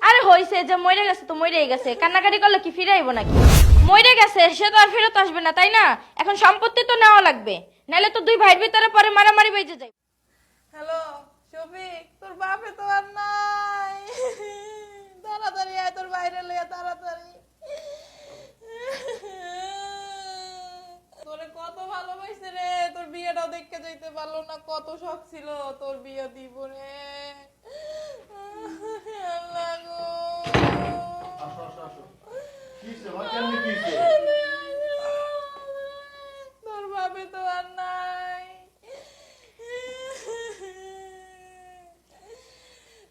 আরে হইছে যে মইরে গেছে তো মইরেই গেছে, কান্নাকাটি করলে কি ফিরে আইবো নাকি? মইরে গেছে সে তো আর ফেরত আসবে না, তাই না? এখন সম্পত্তি তো নেওয়া লাগবে, নাহলে তো দুই ভাইয়ের ভিতরে পরে মারামারি বেজে যায়। হ্যালো শফিক, তোর বাপে তো আর নাই। তাড়াতাড়ি আয়, তোর বাইরে লইয়া তাড়াতাড়ি। তোরে কত ভালোবাসছে রে, তোর বিয়েটাও দেখতে যাইতে পারলো না, কত শখ ছিল তোর বিয়ে দিব রে। আল্লাহ গো। আসো আসো আসো। কিসে মা, কেমনে কিসে? তোর বাপে তো আর নাই।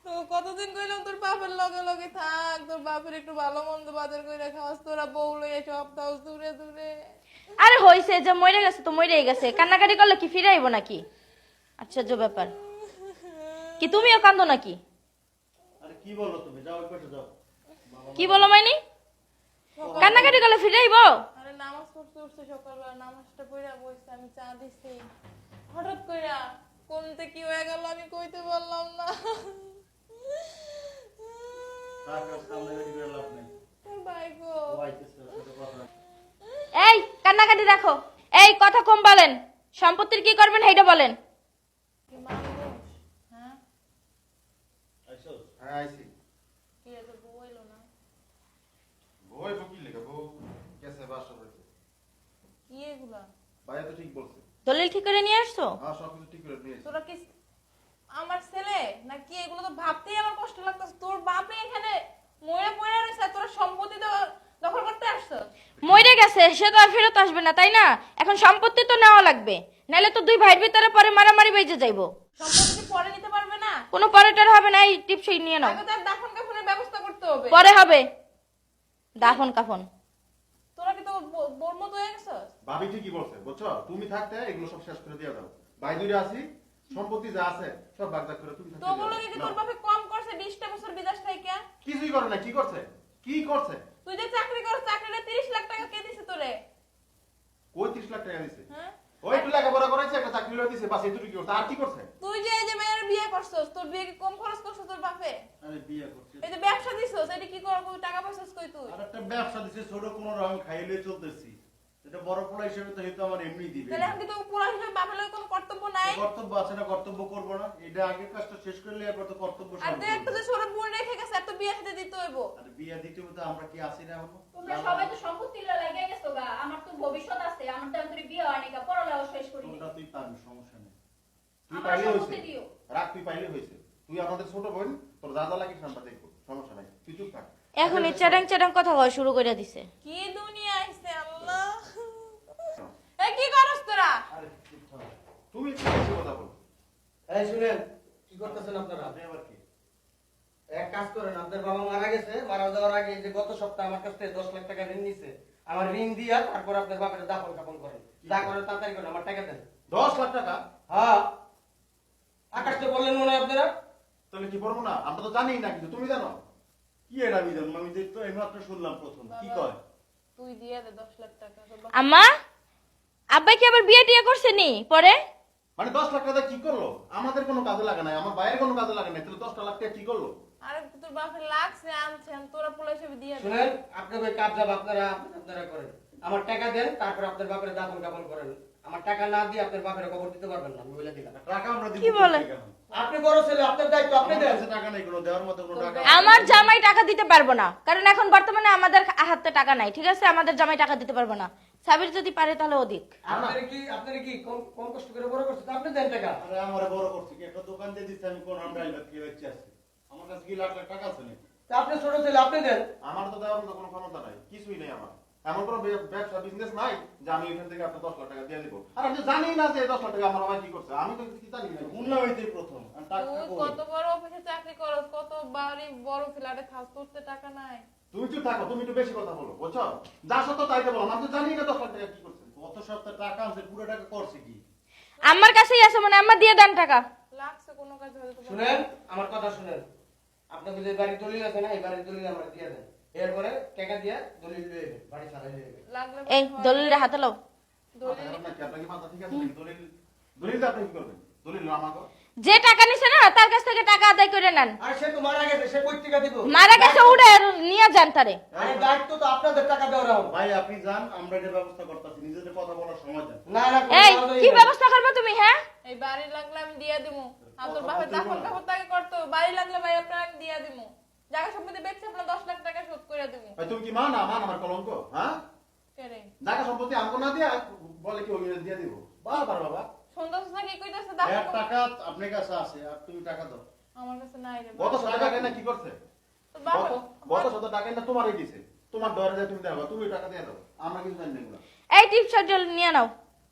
তো কতদিন কইলাম তোর বাপের লগে লগে থাক, তোর বাপের একটু ভালো মন্দ বাজার কইরা খাওয়াস, তোরা বউ লইয়া সব খাওয়াস দূরে দূরে। আরে হইছে যে মইরে গেছে তো মইরেই গেছে, কান্নাকাটি করলে কি ফিরে আইবো নাকি? আশ্চর্য ব্যাপার। কি তুমিও কান্দো নাকি? আরে কি বলো তুমি? যাও ওই পাশে যাও। কি বলো মাইনি? কান্নাকাটি করলে ফিরে আইবো? আরে নামাজ পড়তে উঠছে সকালবেলা, নামাজটা পড়া বসে আমি চা দিছি, হঠাৎ কইরা কোনতে কি হয়ে গেল আমি কইতে পারলাম না। থাক, আর কান্নাকাটি করে লাভ নেই। তোর ভাই গো। ও আইতেছে, ওর সাথে কথা নাই। এই কান্নাকাটি রাখো, এই কথা কম বলেন, সম্পত্তির কি করবেন সেইটা বলেন। কি মানুষ? হ্যাঁ আইসো? হ্যাঁ আইছি। কি এত বউ এলো না? বই বকি লেখা বউ কেসে বাসা হয়েছে। কি এগুলা? ভাইয়া তো ঠিক বলছে। দলিল ঠিক করে নিয়ে আসছো? হ্যাঁ সবকিছু ঠিক করে নিয়েছি। তোরা কি আমার ছেলে নাকি? এগুলো তো ভাবতেই আমার কষ্ট লাগতেছে। তোর বাপে এখানে মরে পড়ে রয়েছে, তোরা সম্পত্তি দখল করতে আসছো। মইরে গেছে সে তো আর ফেরত আসবে না, তাই না? এখন সম্পত্তি তো নেওয়া লাগবে, নাহলে তো দুই ভাইয়ের ভিতরে পরে মারামারি বেজে যাইবো। সম্পত্তি পরে নিতে পারবে না? কোনো পরেটার হবে না, এই টিপসই নিয়ে নাও। আগে তার দাফন কাফনের ব্যবস্থা করতে হবে। পরে হবে দাফন কাফন। তোরা কি তো বোর মতো হয়ে গেছস? ভাবি ঠিকই বলছে, বুঝছো? তুমি থাকতে এগুলো সব শেষ করে দিয়ে দাও। ভাই দুইটা আছি, সম্পত্তি যা আছে সব ভাগ করে তুমি থাকতে তো দাও। বলো কি তোর নাও। বাপে কম করছে 20টা বছর বিদেশ থেকে? কিছুই করে না, কি করছে? কি করছে? তুই যে চাকরি করছ, চাকরিতে 30 লাখ টাকা কে দিছে তোরে? কই 30 লাখ টাকা দিছে? হ্যাঁ? ওই একটু লেখাপড়া করাইছে, একটা চাকরি লয়ে দিছে, বাস এটুকু কি করছে? আর কি করছে? তুই যে এই যে মেয়ের বিয়ে করছস, তোর বিয়ে কি কম খরচ করছ তোর বাপে? আরে বিয়ে করছে। এই যে ব্যবসা দিছস, এটা কি কর কই টাকা পয়সা কই তুই? আর একটা ব্যবসা দিছে ছোট কোনো রকম খাইলে চলতেছি। এটা বড় পোলা হিসেবে তো হয়তো আমার এমনি দিবে। তাহলে এখন কি তো পুরা হিসেবে বাপের লগে কোনো কর্তব্য নাই? কর্তব্য আছে না, কর্তব্য করব না? এটা আগের কাজটা শেষ করলে এরপর তো কর্তব্য আর শুরু তুই একটা যে ছোট বোন রেখে গেছে, এত বিয়ে সাথে দিতে হইব। আর বিয়ে দিতে হতো আমরা কি আসি না এখনো? তোমরা সবাই তো সম্পত্তির লাগা গেছো গা, আমার তো ভবিষ্যৎ আছে, আমার তো আমি বিয়ে হয়নি গা, পড়ালেখা শেষ করি তোমরা তুই পারবি, সমস্যা নেই। তুই আমার পাইলে সম্পত্তি হইছে। দিও। রাখ, তুই পাইলে হইছে। তুই আমাদের ছোট বোন, তোর দাদা লাগিস আমরা দেখবো, সমস্যা নাই। তুই চুপ থাক। এখন এই চ্যাটাং চ্যাটাং কথা কওয়া শুরু করে দিছে। কি দুনিয়া আইছে আল্লাহ। এই কি করছ তোরা? আরে চুপ থাক। তুমি একটু বেশি কথা বল। এই শুনেন, কি করতেছেন আপনারা? আপনি আবার কি? এক কাজ করেন, আপনার বাবা মারা গেছে, মারা যাওয়ার আগে যে গত সপ্তাহে আমার কাছ থেকে 10 লাখ টাকা ঋণ নিছে, আমার ঋণ দিয়া তারপর আপনার বাপের দাফন কাপন করেন। যা করেন তাড়াতাড়ি করেন, আমার টাকা দেন। 10 লাখ টাকা? হ্যাঁ, আকাশ তো বললেন মনে হয় আপনারা। তাহলে কি করবো না? আমরা তো জানিই না, কিন্তু তুমি জানো কি? এটা আমি জানো, আমি তো এইমাত্র শুনলাম প্রথম। কি কয়? তুই দিয়ে দে 10 লাখ টাকা। তোর বাপ- আম্মা, আব্বাই কি আবার বিয়ে টিয়ে করছে নি পরে? মানে 10 লাখ টাকা কি করলো? আমাদের কোনো কাজে লাগে নাই, আমার ভাইয়ের কোনো কাজে লাগে নাই, তাহলে 10 লাখ টাকা কি করলো? আরে তোর বাপে লাগছে আনছেন, তোরা পোলা হিসেবে দিয়ে দে। শুনেন, আপনার ওই কাজ যাব আপনারা করেন। আমার টাকা দেন, তারপর আপনার বাপের দাফন কাপন করেন। আমার টাকা না দিয়ে আপনার বাপের খবর দিতে পারবেন না, আমি বলে দিলাম। টাকা আমরা দিব কি বলে? কোথা থেকে এখন? আপনি বড় ছেলে, আপনার দায়িত্ব, আপনি আমার দেন। কাছে টাকা নাই, কোনো দেওয়ার মতো কোনো টাকা আমার জামাই টাকা দিতে পারবো না, কারণ এখন বর্তমানে আমাদের হাতে টাকা নাই, ঠিক আছে? আমাদের জামাই টাকা দিতে পারবো না। সাবির যদি পারে তাহলে অধিক। আপনারা কি কম কষ্ট করে বড় করছেন? আপনি দেন টাকা। আরে আমারে বড় করছি কি? একটা দোকান দিয়ে দিচ্ছে, আমি কোন আমরা এলাকা কি হচ্ছে আছে? আমার কাছে কি লাখ লাখ টাকা আছে নাকি? তা আপনি ছোট ছেলে, আপনি দেন। আমার তো দেওয়ার মতো কোনো ক্ষমতা নাই, কিছুই নেই আমার। এমন কোনো ব্যবসা বিজনেস নাই যে আমি এখান থেকে আপনার 10 লাখ টাকা দিয়ে দিব। আর আমি জানি না যে 10 লাখ টাকা আমার ভাই কি করছে, আমি তো কিছু জানি না। শুনলাম এইটাই প্রথম। আর টাকা তুই কই? কত বড় অফিসে চাকরি করস, কত বাড়ি বড় ফ্ল্যাটে থাকস, তোর তো টাকা নাই। তুমি চুপ থাকো, তুমি একটু বেশি কথা বলো, বুঝছো? যা সত্য তাইতে বলো, আমি তো জানি না 10 লাখ টাকা কি করছে। কত সপ্তাহ টাকা আছে, পুরো টাকা করছে কি? আমার কাছেই আছে, মানে আম্মা দিয়ে দেন টাকা। লাগছে কোনো কাজে হয়তো তোর শুনেন, আমার কথা শুনেন। আপনাদের যে বাড়ির দলিল আছে না, এই বাড়ির দলিল আমরা দিয়ে দেন। এরপরে টাকা দিয়ে দলিল লয়ে যাবেন, বাড়ি ছাড়াই লয়ে যাবেন। লাগলে এই দলিলটা হাতে লাও। মাথা খারাপ নাকি? আপনার কি মাথা ঠিক আছে নাকি? দলিল দলিল দিয়ে আপনি কি করবেন? দলিল আমাকে যে টাকা নিছে না তার কাছ থেকে টাকা আদায় করে নেন। আর সে তো মারা গেছে, সে কই টাকা দিব? মারা গেছে উড়ে নিয়ে যান তারে। আরে দায়িত্ব তো আপনাদের টাকা দেওয়ার এখন। ভাই আপনি যান, আমরা এটা ব্যবস্থা করতেছি, নিজেদের কথা বলার সময় দেন। না না এই কোনো কি ব্যবস্থা করবে তুমি? হ্যাঁ এই বাড়ি লাগলে আমি দিয়ে দিমু, আর তোর বাপের দাফন কাপড় তাকে করতে হবে। বাড়ি লাগলে ভাই আপনার আমি দিয়ে দিমু, জায়গা সম্পত্তি বেচে আপনার 10 লাখ টাকা শোধ করে দিমু। ভাই তুমি কি মা না মান আমার কলঙ্ক? হ্যাঁ, কে রে জায়গা সম্পত্তি আমগো না দিয়া বলে কি ওই দিয়ে দিব? বারবার বাবা, সুন্দর না কি কইতাছে? এক দাফন টাকা আপনার কাছে আছে আর তুমি টাকা দাও। আমার কাছে নাই রে। গত 100 টাকা না কি করছে? তোর বাপের গত 100 টাকা না তোমারই দিছে, তোমার ডরে যায় তুমি দেবা, তুমি টাকা দিয়ে দাও, আমরা কিন্তু জানি না এগুলো। এই টিপ শট নিয়ে নাও,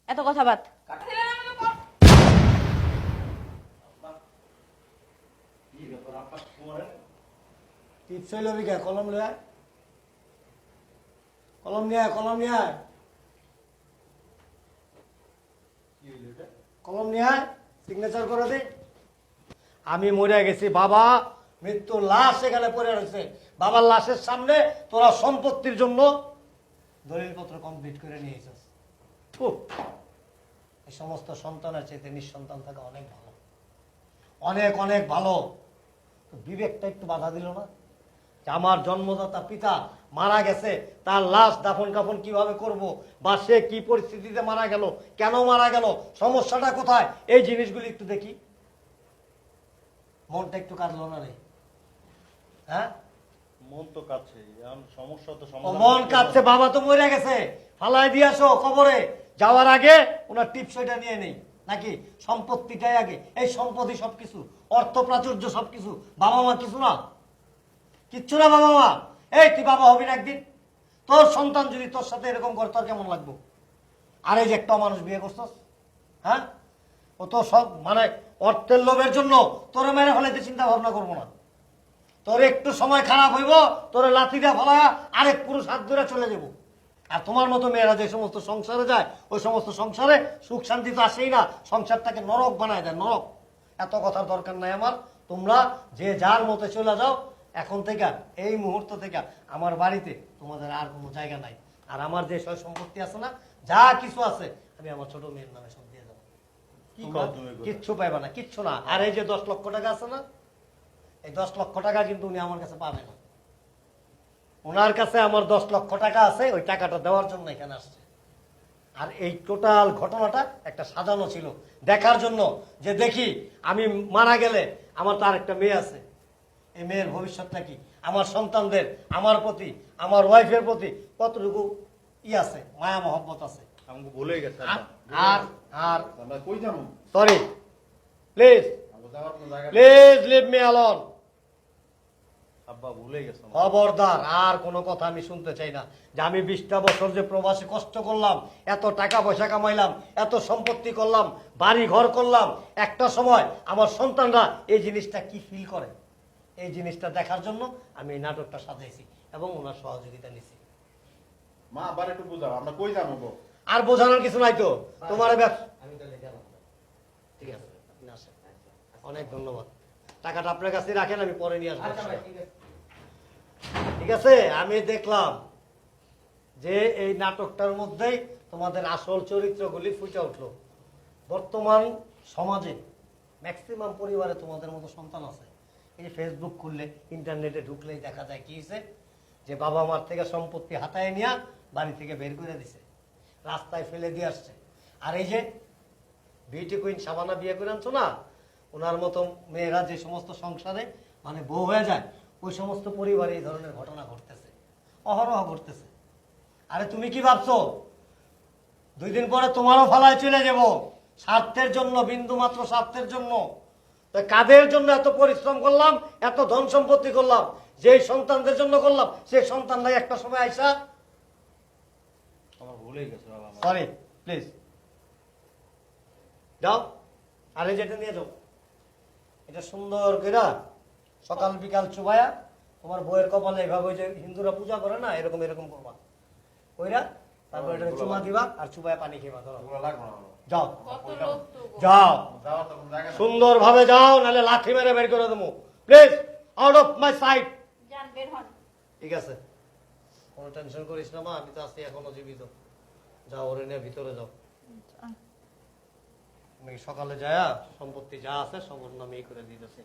এত কথা বাদ। ছেলে না আমাকে কর। কি ব্যাপার আপা তোমার? টিপস হইল বিঘা কলম লিয়ে আয়। কলম নিয়ে আয়, কলম নিয়ে আয়, কি হইলো এটা? কলম নিয়ে আয়, সিগনেচার করে দে। আমি মরে গেছি বাবা, মৃত্যুর লাশ এখানে পড়ে রয়েছে, বাবার লাশের সামনে তোরা সম্পত্তির জন্য দলিলপত্র কমপ্লিট করে নিয়ে এসেছিস। থু, এই সমস্ত সন্তানের চাইতে নিঃসন্তান থাকা অনেক ভালো, অনেক অনেক ভালো। তো বিবেকটা একটু বাধা দিল না যে আমার জন্মদাতা পিতা মারা গেছে, তার লাশ দাফন কাফন কিভাবে করব, বা সে কি পরিস্থিতিতে মারা গেল, কেন মারা গেল, সমস্যাটা কোথায়, এই জিনিসগুলি একটু দেখি। মনটা একটু কাঁদলো না রে? হ্যাঁ, মন তো কাছে, এখন সমস্যা তো ও সমাধান মন কাঁদছে, বাবা তো মরে গেছে, ফালাই দিয়ে আসো কবরে। যাওয়ার আগে ওনার টিপসইটা নিয়ে নেই নাকি? সম্পত্তিটাই আগে। এই সম্পত্তি সবকিছু, অর্থ প্রাচুর্য সবকিছু, বাবা মা কিছু না, কিচ্ছু না বাবা মা। এই তুই বাবা হবি না একদিন, তোর সন্তান যদি তোর সাথে এরকম করে তোর কেমন লাগবো? আর এই যে একটা মানুষ বিয়ে করছস, হ্যাঁ, ও তো সব মানে অর্থের লোভের জন্য তোরে মেরে ফেলাইতে চিন্তা ভাবনা করবো না। তোর একটু সময় খারাপ হইব, তোরে লাথি দিয়ে ফেলা আরেক পুরুষ হাত ধরে চলে যাবো। আর তোমার মতো মেয়েরা যে সমস্ত সংসারে যায়, ওই সমস্ত সংসারে সুখ শান্তি তো আসেই না, সংসারটাকে নরক বানায় দেয়, নরক। এত কথার দরকার নাই আমার। তোমরা যে যার মতো চলে যাও, এখন থেকে এই মুহূর্ত থেকে আমার বাড়িতে তোমাদের আর কোনো জায়গা নাই। আর আমার যে সব সম্পত্তি আছে না, যা কিছু আছে, আমি আমার ছোট মেয়ের নামে সব দিয়ে যাবো। কি তোমরা কও তুমি এগুলো? কিচ্ছু পাইবা না, কিচ্ছু না। আর এই যে 10 লক্ষ টাকা আছে না, এই 10 লক্ষ টাকা কিন্তু উনি আমার কাছে পাবে না। ওনার কাছে আমার 10 লক্ষ টাকা আছে, ওই টাকাটা দেওয়ার জন্য এখানে আসছে। আর এই টোটাল ঘটনাটা একটা সাজানো ছিল, দেখার জন্য যে দেখি আমি মারা গেলে আমার তো আরেকটা মেয়ে আছে, এই মেয়ের ভবিষ্যৎটা কি, আমার সন্তানদের আমার প্রতি, আমার ওয়াইফের প্রতি কতটুকু আছে, মায়া মহব্বত আছে। আমাকে ভুলে গেছে। আর আর আমরা কই যাবো? সরি, প্লিজ আমাকে যাওয়ার কোনো জায়গা নেই। Please leave me alone. আব্বা ভুলে গেছে। খবরদার, আর কোনো কথা আমি শুনতে চাই না যে আমি 20টা বছর যে প্রবাসে কষ্ট করলাম, এত টাকা পয়সা কামাইলাম, এত সম্পত্তি করলাম, বাড়ি ঘর করলাম, একটা সময় আমার সন্তানরা এই জিনিসটা কি ফিল করে, এই জিনিসটা দেখার জন্য আমি এই নাটকটা সাজাইছি এবং ওনার সহযোগিতা নিছি। মা আবার একটু বুঝাও, আমরা কই যাবো গো? আর বোঝানোর কিছু নাই তো তোমার ব্যবসা। আমি তাহলে গেলাম। ঠিক আছে, আপনি আসেন। অনেক ধন্যবাদ। টাকাটা আপনার কাছে রাখেন, আমি পরে নিয়ে আসবো। আচ্ছা ভাই, ঠিক আছে। ঠিক আছে, আমি দেখলাম যে এই নাটকটার মধ্যেই তোমাদের আসল চরিত্রগুলি ফুটে উঠলো। বর্তমান সমাজে ম্যাক্সিমাম পরিবারে তোমাদের মতো সন্তান আছে। এই যে ফেসবুক খুললে, ইন্টারনেটে ঢুকলেই দেখা যায় কি হয়েছে, যে বাবা মার থেকে সম্পত্তি হাতায় নিয়ে বাড়ি থেকে বের করে দিছে, রাস্তায় ফেলে দিয়ে আসছে। আর এই যে বিউটি কুইন শাবানা বিয়ে করে আনছো না, ওনার মতো মেয়েরা যে সমস্ত সংসারে মানে বউ হয়ে যায়, ওই সমস্ত পরিবারে এই ধরনের ঘটনা ঘটতেছে, অহরহ ঘটতেছে। আরে তুমি কি ভাবছো 2 দিন পরে তোমারও ফালায় চলে যাব স্বার্থের জন্য, বিন্দু মাত্র স্বার্থের জন্য? তো কাদের জন্য এত পরিশ্রম করলাম, এত ধন সম্পত্তি করলাম, যেই সন্তানদের জন্য করলাম, সেই সন্তানরাই একটা সময় আইসা। আমার ভুলে গেছে বাবা। সরি, প্লিজ যাও। আরে যেটা নিয়ে যাও, এটা সুন্দর করে সকাল বিকাল চুবায়া তোমার বইয়ের কপালে এভাবে, ওই যে হিন্দুরা পূজা করে না, এরকম এরকম করবা, ওইরা তারপর এটা চুমা দিবা আর চুবায়া পানি খেবা। ধরো, ওগুলো লাগবে না বাবা। যাও কত লোক তো গো। যাও, যাওয়ার তো কোনো জায়গা নেই। সুন্দর ভাবে যাও, নাহলে লাঠি মেরে বের করে দেবো। Please out of my sight. যান বের হন। ঠিক আছে, কোনো টেনশন করিস না মা, আমি তো আছি এখনো জীবিত। যাও, ওরে নিয়ে ভিতরে যাও। আমি সকালে যায়া সম্পত্তি যা আছে সব ওর নামে করে দিতেছি।